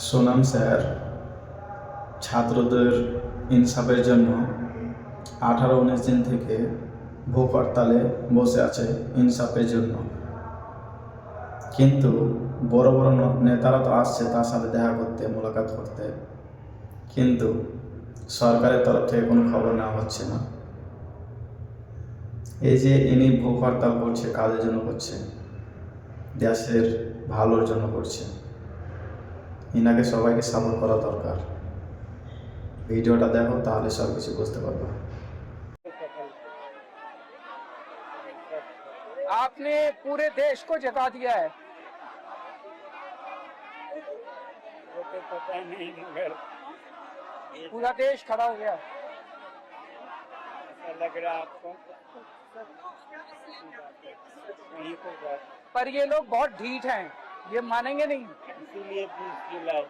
Sonam sir ছাত্রদের ইনসাফের জন্য 18-19 দিন থেকে ভোগ হরতালে বসে আছে ইনসাফের জন্য। কিন্তু বড় বড় নেতারা তো আসছে তার সাথে দেখা করতে, মোলাকাত করতে, কিন্তু সরকারের তরফ থেকে কোনো খবর নেওয়া হচ্ছে না। এই যে ইনি ভোগ হরতাল করছে, কাজের জন্য করছে, দেশের ভালোর জন্য করছে। ইনাকে সবাইকে সাপোর্ট করা দরকার। ভিডিওটা দেখো, তাহলে সব কিছু বুঝতে পারবে। आपने पूरे देश को जगा दिया है। वो तो पता नहीं, मगर पूरा देश खड़ा हो गया। ऐसा लग रहा आपको? वही तो बात, पर ये लोग बहुत ढीठ हैं, ये मानेंगे नहीं। इसीलिए 20 जुलाई